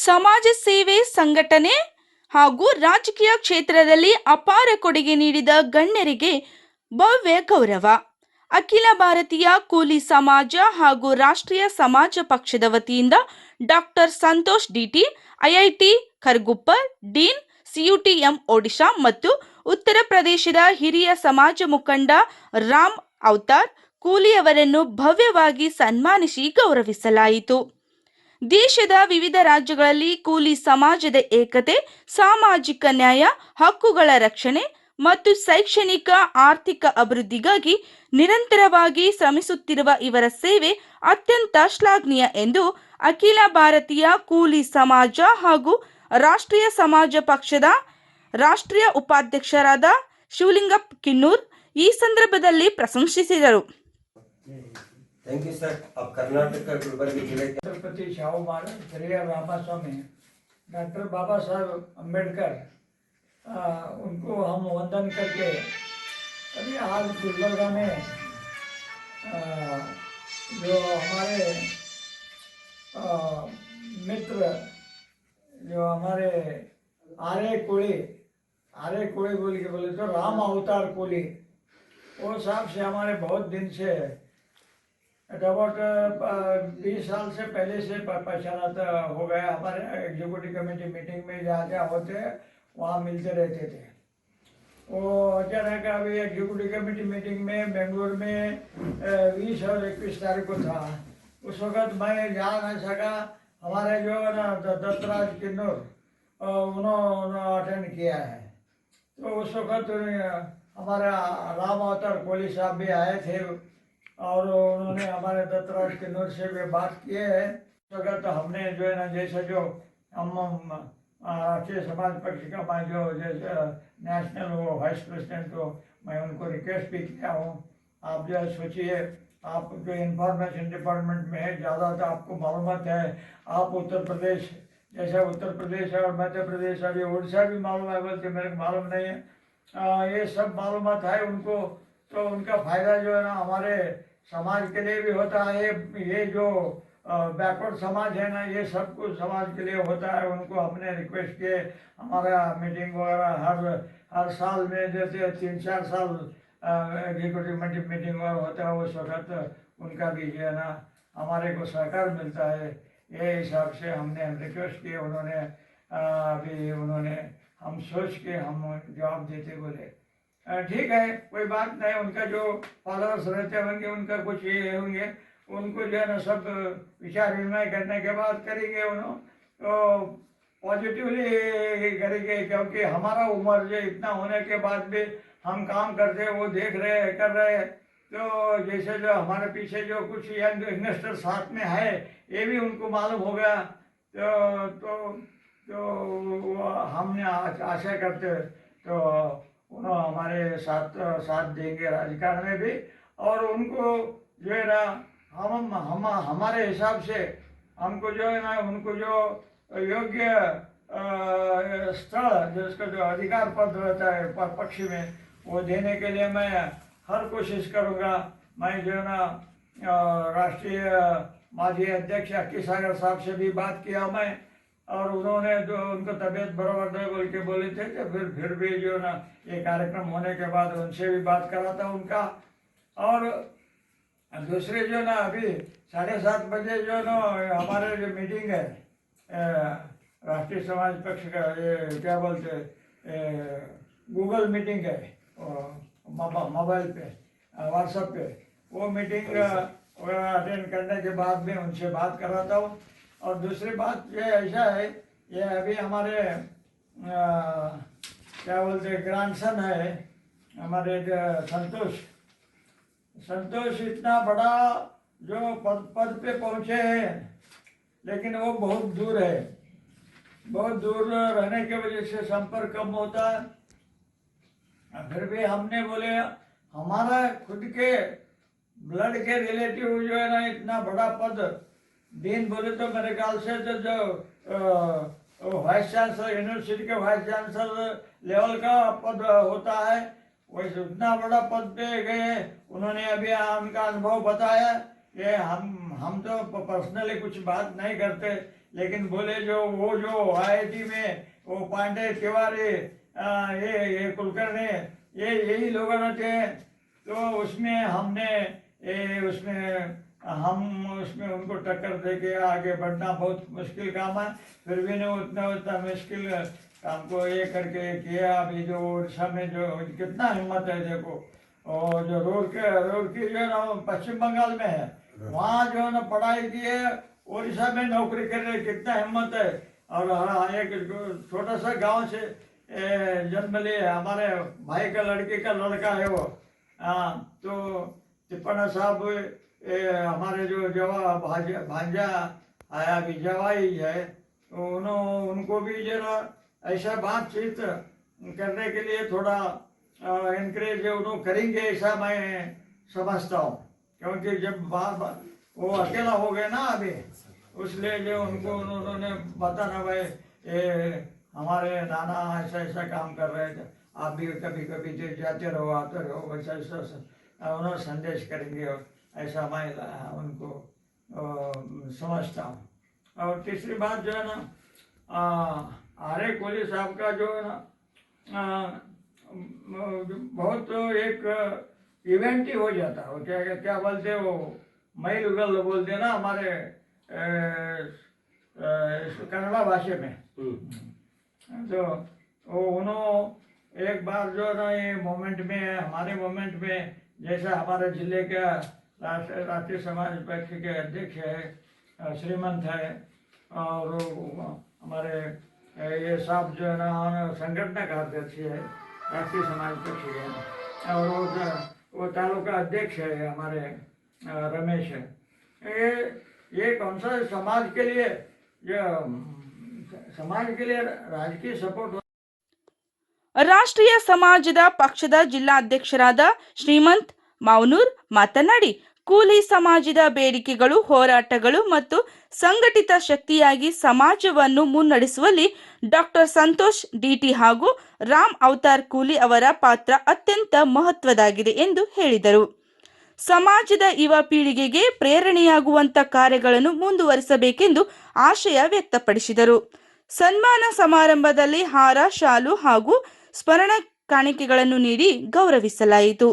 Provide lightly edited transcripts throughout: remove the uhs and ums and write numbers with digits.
ಸಮಾಜ ಸೇವೆ, ಸಂಘಟನೆ ಹಾಗೂ ರಾಜಕೀಯ ಕ್ಷೇತ್ರದಲ್ಲಿ ಅಪಾರ ಕೊಡುಗೆ ನೀಡಿದ ಗಣ್ಯರಿಗೆ ಭವ್ಯ ಗೌರವ. ಅಖಿಲ ಭಾರತೀಯ ಕೂಲಿ ಸಮಾಜ ಹಾಗೂ ರಾಷ್ಟ್ರೀಯ ಸಮಾಜ ಪಕ್ಷದ ವತಿಯಿಂದ doctor Santosh DT, IIT Kharagpur, dean, CUTM Odisha ಮತ್ತು ಉತ್ತರ ಪ್ರದೇಶದ ಹಿರಿಯ ಸಮಾಜ ಮುಖಂಡ ರಾಮ್ ಅವತಾರ್ ಕೂಲಿಯವರನ್ನು ಭವ್ಯವಾಗಿ ಸನ್ಮಾನಿಸಿ ಗೌರವಿಸಲಾಯಿತು. ದೇಶದ ವಿವಿಧ ರಾಜ್ಯಗಳಲ್ಲಿ ಕೂಲಿ ಸಮಾಜದ ಏಕತೆ, ಸಾಮಾಜಿಕ ನ್ಯಾಯ, ಹಕ್ಕುಗಳ ರಕ್ಷಣೆ ಮತ್ತು ಶೈಕ್ಷಣಿಕ ಆರ್ಥಿಕ ಅಭಿವೃದ್ಧಿಗಾಗಿ ನಿರಂತರವಾಗಿ ಶ್ರಮಿಸುತ್ತಿರುವ ಇವರ ಸೇವೆ ಅತ್ಯಂತ ಶ್ಲಾಘನೀಯ ಎಂದು ಅಖಿಲ ಭಾರತೀಯ ಕೂಲಿ ಸಮಾಜ ಹಾಗೂ ರಾಷ್ಟ್ರೀಯ ಸಮಾಜ ಪಕ್ಷದ ರಾಷ್ಟ್ರೀಯ ಉಪಾಧ್ಯಕ್ಷರಾದ ಶಿವಲಿಂಗಪ್ಪ ಕಿನ್ನೂರ್ ಈ ಸಂದರ್ಭದಲ್ಲಿ ಪ್ರಶಂಸಿಸಿದರು. Thank you sir. अब कर्नाटक का गुलबर्ग जिले के छत्रपति शाहू महाराज, पेरियार रामास्वामी, डॉक्टर बाबा साहब अम्बेडकर, उनको हम वंदन करके अभी आज गुलबर्गा में जो हमारे मित्र जो हमारे आर्य कोली बोल के बोले तो राम अवतार कोली, वो साहब से हमारे बहुत दिन से अबाउट 20 साल से पहले से पहचाना हो गया। हमारे एग्जीक्यूटिव कमेटी मीटिंग में जहाँ जहाँ होते वहाँ मिलते रहते थे। वो अचानक अभी एग्जीक्यूटिव कमेटी मीटिंग में बेंगलुरु में 20 और 21 तारीख को था। उस वक़्त मैं जा नहीं सका। हमारे जो ना दत्तराज किन्नूर उन्होंने अटेंड किया है। तो उस वक़्त हमारा राम अवतार कोली साहब भी आए थे और उन्होंने हमारे दत्तराज किन्नूर से भी बात किए है। इस वक्त हमने जो है ना जैसे जो हम राष्ट्रीय समाज पक्ष का मैं जो जैसे नेशनल वो वाइस प्रेसिडेंट तो मैं उनको रिक्वेस्ट भी किया हूँ। आप जो है सोचिए, आप जो इंफॉर्मेशन डिपार्टमेंट में है, ज़्यादा तो आपको मालूमात है। आप उत्तर प्रदेश जैसे उत्तर प्रदेश और मध्य प्रदेश, अभी उड़ीसा भी मालूम है बोलते मेरे को मालूम नहीं है। ये सब मालूमात है उनको, तो उनका फ़ायदा जो है ना हमारे समाज के लिए भी होता है। ये जो बैकवर्ड समाज है ना, ये सब कुछ समाज के लिए होता है। उनको हमने रिक्वेस्ट किए, हमारा मीटिंग वगैरह हर साल में जैसे 3-4 साल एग्जीक्यूटिव मीटिंग वगैरह होता है, उस वक्त उनका भी जो है ना हमारे को सहकार मिलता है। ये हिसाब से हमने रिक्वेस्ट किए, उन्होंने हम सोच के हम जवाब देते बोले ठीक है, कोई बात नहीं। उनका जो फॉलोअर्स रहते होंगे उनका कुछ ये होंगे, उनको जो है ना सब विचार विनिमय करने के बाद करेंगे। उन्होंने तो पॉजिटिवली करेंगे, क्योंकि हमारा उम्र जो इतना होने के बाद भी हम काम करते वो देख रहे कर रहे। तो जैसे जो हमारे पीछे जो कुछ यंग इन्वेस्टर साथ में है, ये भी उनको मालूम हो गया। तो हमने आशा करते तो उन्होंने हमारे साथ देंगे राजकारण में भी। और उनको जो है ना हमारे हिसाब से हमको जो है ना उनको जो योग्य स्थल जिसका जो अधिकार पद रहता है पक्ष में, वो देने के लिए मैं हर कोशिश करूँगा। मैं जो है ना राष्ट्रीय माजी अध्यक्ष अक्की सागर साहब से भी बात किया मैं, और उन्होंने जो उनको तबीयत बराबर नहीं बोल के बोले थे, तो फिर भी जो ना ये कार्यक्रम होने के बाद उनसे भी बात करा था उनका। और दूसरे जो ना अभी 7:30 बजे जो ना हमारे जो मीटिंग है राष्ट्रीय समाज पक्ष का, ये क्या बोलते गूगल मीटिंग है मोबाइल पे व्हाट्सएप पे, वो मीटिंग अटेंड करने के बाद में उनसे बात कराता हूँ। और दूसरी बात ये ऐसा है, ये अभी हमारे क्या बोलते ग्रैंडसन है हमारे संतोष इतना बड़ा जो पद पे पहुँचे हैं, लेकिन वो बहुत दूर है। बहुत दूर रहने की वजह से संपर्क कम होता है। फिर भी हमने बोले हमारा खुद के ब्लड के रिलेटिव जो है ना इतना बड़ा पद, डीन बोले तो मेरे ख्याल से तो जो वाइस चांसलर यूनिवर्सिटी के वाइस चांसलर लेवल का पद होता है, वैसे उतना बड़ा पद पे गए। उन्होंने अभी उनका अनुभव बताया। ये हम तो पर्सनली कुछ बात नहीं करते, लेकिन बोले जो वो जो आईआईटी में वो पांडे तिवारी ये कुलकर्णी ये यही लोग थे। तो उसमें हमने हम उसमें उनको टक्कर दे के आगे बढ़ना बहुत मुश्किल काम है। फिर भी नहीं उतना मुश्किल काम को ये करके किया। अभी जो उड़ीसा में जो कितना हिम्मत है देखो, और जो रूरकी जो है ना पश्चिम बंगाल में है, वहाँ जो है ना पढ़ाई की है, उड़ीसा में नौकरी कर रहे, कितना हिम्मत है। और हाँ, एक छोटा सा गांव से जन्म लिए, हमारे भाई का लड़के का लड़का है वो। हाँ, तो तिप्पना साहब हमारे जो भांजा आया अभी जवाई है, तो उनको भी जरा ऐसा बातचीत करने के लिए थोड़ा इनकरेज उन्होंने करेंगे ऐसा मैं समझता हूँ। क्योंकि जब बार वो अकेला हो गए ना अभी, उसलिए जो उन्होंने बताना भाई हमारे नाना ऐसा ऐसा काम कर रहे थे, आप भी कभी कभी जाते रहो आते रहो, वैसा ऐसा उन्होंने संदेश करेंगे। और ऐसा मैं उनको समझता हूँ। और तीसरी बात जो है ना, आर्य कोहली साहब का जो है ना बहुत एक इवेंट ही हो जाता है। क्या क्या बोलते वो मैल उगल बोलते ना हमारे कन्नड़ा भाषा में। तो वो उन्होंने एक बार जो ना ये मोमेंट में हमारे मोमेंट में, जैसा हमारे जिले का राष्ट्रीय समाज पक्ष के अध्यक्ष है श्रीमंत है, और हमारे ये साहब जो है ना संगठन का अध्यक्ष है राष्ट्रीय समाज पक्ष के, और वो तालुका अध्यक्ष है हमारे रमेश है। ये कौन सा समाज के लिए राजकीय सपोर्ट ರಾಷ್ಟ್ರೀಯ ಸಮಾಜದ ಪಕ್ಷದ ಜಿಲ್ಲಾಧ್ಯಕ್ಷರಾದ ಶ್ರೀಮಂತ್ ಮಾವನೂರ್ ಮಾತನಾಡಿ, ಕೂಲಿ ಸಮಾಜದ ಬೇಡಿಕೆಗಳು, ಹೋರಾಟಗಳು ಮತ್ತು ಸಂಘಟಿತ ಶಕ್ತಿಯಾಗಿ ಸಮಾಜವನ್ನು ಮುನ್ನಡೆಸುವಲ್ಲಿ ಡಾಕ್ಟರ್ ಸಂತೋಷ್ ಡಿಟಿ ಹಾಗೂ ರಾಮ್ ಅವತಾರ್ ಕೂಲಿ ಅವರ ಪಾತ್ರ ಅತ್ಯಂತ ಮಹತ್ವದಾಗಿದೆ ಎಂದು ಹೇಳಿದರು. ಸಮಾಜದ ಯುವ ಪೀಳಿಗೆಗೆ ಪ್ರೇರಣೆಯಾಗುವಂತ ಕಾರ್ಯಗಳನ್ನು ಮುಂದುವರಿಸಬೇಕೆಂದು ಆಶಯ ವ್ಯಕ್ತಪಡಿಸಿದರು. ಸನ್ಮಾನ ಸಮಾರಂಭದಲ್ಲಿ ಹಾರ, ಶಾಲು ಹಾಗೂ ಸ್ಮರಣ ಕಾಣಿಕೆಗಳನ್ನು ನೀಡಿ ಗೌರವಿಸಲಾಯಿತು.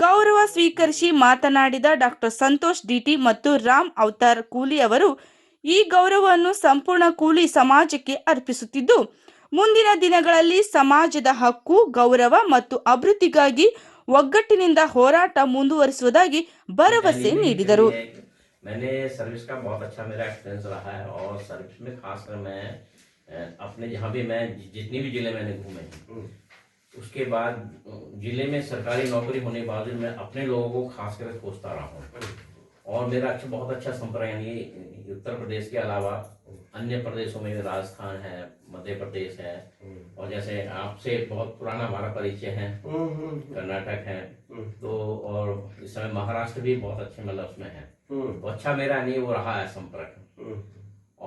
ಗೌರವ ಸ್ವೀಕರಿಸಿ ಮಾತನಾಡಿದ ಡಾಕ್ಟರ್ ಸಂತೋಷ್ ಡಿಟಿ ಮತ್ತು ರಾಮ್ ಅವತಾರ್ ಕೂಲಿ ಅವರು ಈ ಗೌರವವನ್ನು ಸಂಪೂರ್ಣ ಕೂಲಿ ಸಮಾಜಕ್ಕೆ ಅರ್ಪಿಸುತ್ತಿದ್ದು, ಮುಂದಿನ ದಿನಗಳಲ್ಲಿ ಸಮಾಜದ ಹಕ್ಕು, ಗೌರವ ಮತ್ತು ಅಭಿವೃದ್ಧಿಗಾಗಿ ಒಗ್ಗಟ್ಟಿನಿಂದ ಹೋರಾಟ ಮುಂದುವರಿಸುವುದಾಗಿ ಭರವಸೆ ನೀಡಿದರು. मैंने सर्विस का बहुत अच्छा मेरा एक्सपीरियंस रहा है, और सर्विस में खासकर मैं अपने जहाँ भी मैं जितनी भी जिले मैंने घूमे, उसके बाद जिले में सरकारी नौकरी होने के बाद मैं अपने लोगों को खास कर खोजता रहा हूँ। और मेरा बहुत अच्छा संपर्क, यानी उत्तर प्रदेश के अलावा अन्य प्रदेशों में राजस्थान है, मध्य प्रदेश है, और जैसे आपसे बहुत पुराना हमारा परिचय है, कर्नाटक है, तो और इस समय महाराष्ट्र भी बहुत अच्छे मतलब उसमें है। तो अच्छा मेरा नहीं वो रहा है संपर्क।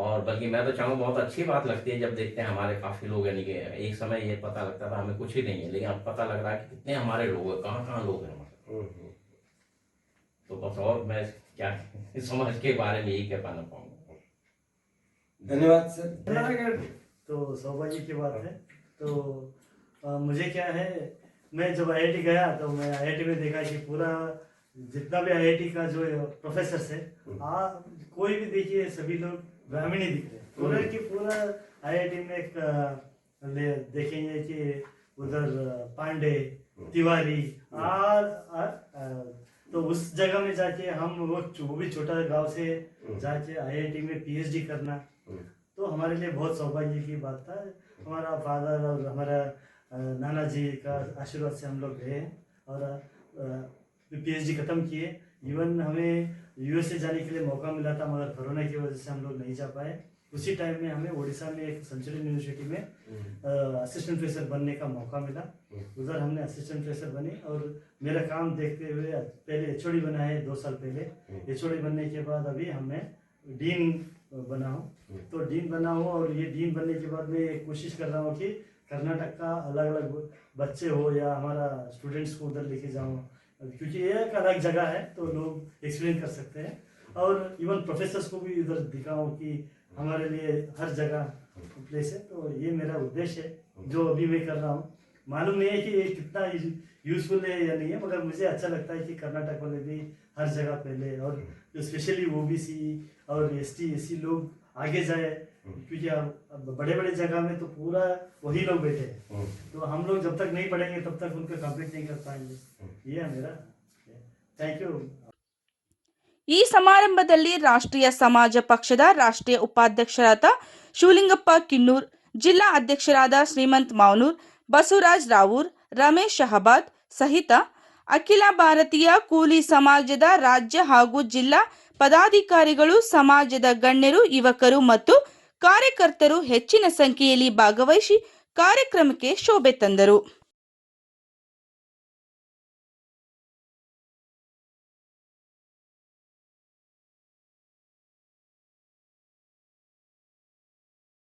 और बल्कि मैं तो चाहूँ, बहुत अच्छी बात लगती है जब देखते हैं हमारे काफी लोग, यानी कि एक समय ये पता लगता था हमें कुछ ही नहीं है, लेकिन अब पता लग रहा है कि कितने हमारे लोग हैं, कहाँ कहाँ लोग हैं हमारे। तो बस और मैं क्या समाज के बारे में यही कह पाना पाऊंगा। धन्यवाद सर। तो सौभाग्य की बात है। तो मुझे क्या है, मैं जब आईआईटी गया तो मैं आईआईटी में देखा कि पूरा जितना भी आईआईटी का जो प्रोफेसर है, कोई भी देखिए सभी लोग ग्रामीण ही दिख रहे हैं। पूरा की पूरा आईआईटी में एक देखेंगे कि उधर पांडे, तिवारी तो उस जगह में जाके हम वो भी छोटा गांव से जाके आईआईटी में पीएचडी करना, तो हमारे लिए बहुत सौभाग्य की बात था। हमारा फादर और हमारा नाना जी का आशीर्वाद से हम लोग गए और पीएचडी खत्म किए। इवन हमें यूएसए जाने के लिए मौका मिला था, मगर कोरोना की वजह से हम लोग नहीं जा पाए। उसी टाइम में हमें ओडिशा में एक सेंचुरियन यूनिवर्सिटी में असिस्टेंट प्रोफेसर बनने का मौका मिला। उधर हमने असिस्टेंट प्रोफेसर बने, और मेरा काम देखते हुए पहले एचओडी बना है 2 साल पहले। एचओडी बनने के बाद अभी हमें डीन बना हूँ। तो डीन बना हूँ, और ये डीन बनने के बाद मैं कोशिश कर रहा हूँ कि कर्नाटक का अलग अलग बच्चे हो या हमारा स्टूडेंट्स को उधर लेके जाऊँ, क्योंकि ये एक अलग जगह है तो लोग एक्सप्लेन कर सकते हैं। और इवन प्रोफेसर्स को भी इधर दिखाऊँ कि हमारे लिए हर जगह प्लेस है। तो ये मेरा उद्देश्य है जो अभी मैं कर रहा हूँ। मालूम नहीं है कि ये कितना यूजफुल है या नहीं है, मगर मुझे अच्छा लगता है कि कर्नाटक वाले भी हर जगह पहले, और स्पेशली ओबीसी और एसटी लोग आगे जाए, क्योंकि अब बड़े बड़े जगह में तो पूरा वही लोग बैठे हैं, तो हम लोग जब तक नहीं पढ़ेंगे तब तक उनका कंप्लीट नहीं कर पाएंगे। ये है मेरा। Thank you. ಈ ಸಮಾರಂಭದಲ್ಲಿ ರಾಷ್ಟ್ರೀಯ ಸಮಾಜ ಪಕ್ಷದ ರಾಷ್ಟ್ರೀಯ ಉಪಾಧ್ಯಕ್ಷರಾದ ಶಿವಲಿಂಗಪ್ಪ ಕಿನ್ನೂರ್, ಜಿಲ್ಲಾ ಅಧ್ಯಕ್ಷರಾದ ಶ್ರೀಮಂತ್ ಮಾವನೂರ್, ಬಸವರಾಜ್ ರಾವೂರ್, ರಮೇಶ್ ಶಹಬಾದ್ ಸಹಿತ ಅಖಿಲ ಭಾರತೀಯ ಕೂಲಿ ಸಮಾಜದ ರಾಜ್ಯ ಹಾಗೂ ಜಿಲ್ಲಾ ಪದಾಧಿಕಾರಿಗಳು, ಸಮಾಜದ ಗಣ್ಯರು, ಯುವಕರು ಮತ್ತು ಕಾರ್ಯಕರ್ತರು ಹೆಚ್ಚಿನ ಸಂಖ್ಯೆಯಲ್ಲಿ ಭಾಗವಹಿಸಿ ಕಾರ್ಯಕ್ರಮಕ್ಕೆ ಶೋಭೆ ತಂದರು.